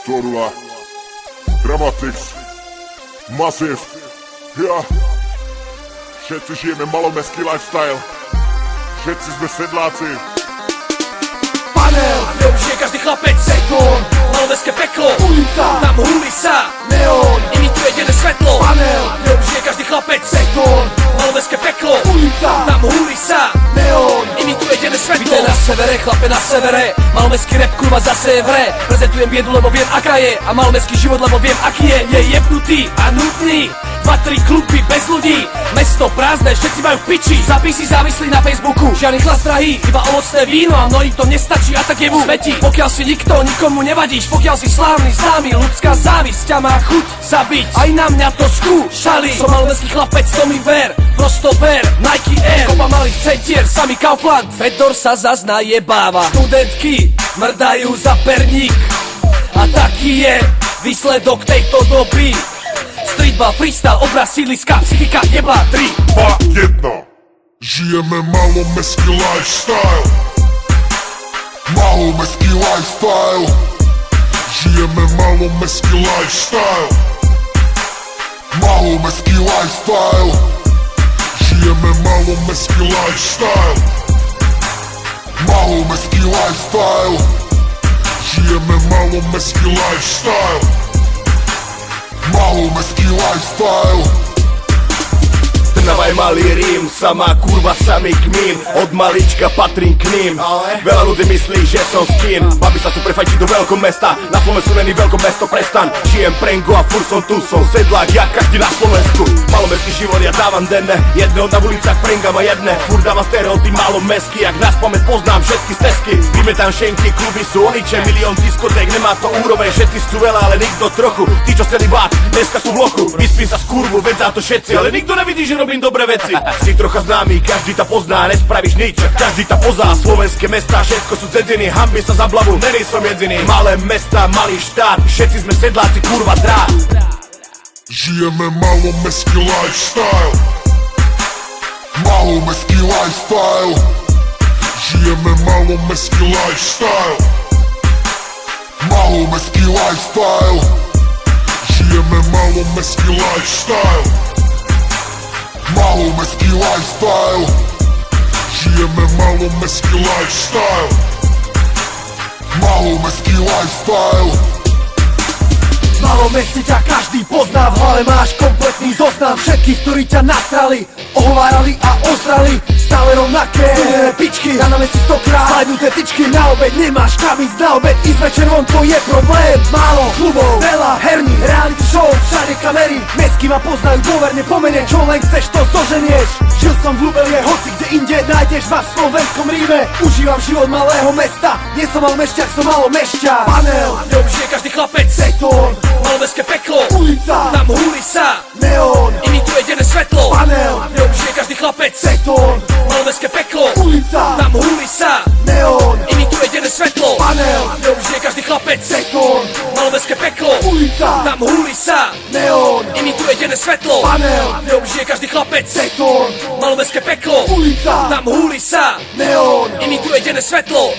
Torula, Dramatics, Massive, ja. Všetci žijeme malomestský lifestyle. Všetci sme sedláci. Panel, kde už je každý chlapec. Beton, malomestské peklo. Ulica, tam húli sa. Neon, imituje denné svetlo. Panel, kde už je každý chlapec. Beton, malomestské peklo. Ulica, tam húli sa. Neon, imituje denné svetlo. Víte na severe, chlape na severe. Malomestský rap, kurva zase je v hre. Prezentujem biedu, lebo viem aká je. A malomestský život, lebo viem aký je. Je jebnutý a nutný. 2-3 kluby bez ľudí, mesto prázdne, všetci majú v piči. Zápisy závislí na Facebooku, žiadny chlas drahý, iba ovocné víno a mnohým to nestačí a tak je mu smetí. Pokiaľ si nikto, nikomu nevadíš, pokiaľ si slávny, známy, ľudská závisť ťa má chuť zabiť. Aj na mňa to skúšali, som malomestský chlapec, to mi ver, prosto ver, Nike Air, kopa malých centier, samý Kaufland, Fedor sa zas najebáva. Studentky mrdajú za perník a taký je výsledok tejto doby. Streetball, freestyle, obraz, sídliska, psychika, jebá 3, 2, 1. Žijeme malomestský lifestyle. Malomestský lifestyle. Žijeme malomestský lifestyle. Malomestský lifestyle. Žijeme malomestský lifestyle. Malomestský lifestyle. Žijeme malomestský lifestyle. Malomestský lifestyle. Trnava je malý Rím, samá kurva, samý kmín. Od malička patrím k ním. Veľa ľudí myslí, že som s kým. Babi sa chcú prefajčiť do veľkom mesta. Na Slovensku není veľkom mesto, prestan. Žijem prengo a furt som tu, som sedlák, jak každý na Slovensku. Malomestský život ja dávam denne. Jedného na ulicách prenga ma jedne. Furt dávam stereotyp malomestský, jak nás pamäť poznám všetky stezky. Vymetám šenky, kluby sú oniče, milión diskoték, nemá to úroveň. Všetci chcú veľa, ale nikto trochu. Tí, čo chceli bát, dneska sú v lochu. Vyspím sa z kurvu, veď za to všetci, ale nikto nevidí, že robím dobré veci. Si trocha známy, každý ta pozná, nespravíš nič, každý ta pozná. Slovenské mestá, všetko sú dzedziny, hanbí sa za blavu, není som jediný. Malé mesta, malý štát, všetci sme sedláci, kurva drát. Žijeme malomestský lifestyle. Malomestský lifestyle. Žijeme malomestský lifestyle. Malomestský lifestyle. Žijeme malomestský lifestyle. Malomestský lifestyle. Žijeme malomestský lifestyle. Malomestský lifestyle. V malom meste ťa každý pozná, v hlave máš kompletný zoznam všetkých, ktorí ťa nastrali, ohovárali a ozdrali. Stále rovnaké studené pičky, na si 100-krát slajduté tyčky. Na obed nemáš kam ísť, na obed ísť večer von, to je problém. Málo klubov, veľa herní, reality show, všade kamery. Mesky ma poznajú dôverne po mene, čo len chceš, to zoženieš. Žil som v Lubelie, hoci kde inde nájdeš ma v slovenskom Ríme. Užívam život malého mesta, nie som malomešťak, som malomešťak. Panel, kde už je každý chlapec. Beton, malomestské peklo. Ulica, tam húli sa. Neon, imituje denné svetlo. Panel, kde už je každý chlapec. Beton, malomestské peklo. Ulica, tam húli sa. Neon, imituje denné svetlo. Panel, kde už je každý chlapec. Beton, malomestské peklo. Ulica, tam húli sa. Neon, imituje denné svetlo. Panel, kde už je každý chlapec. Beton, malomestské peklo. Ulica, tam húli sa. Neon, imituje denné svetlo.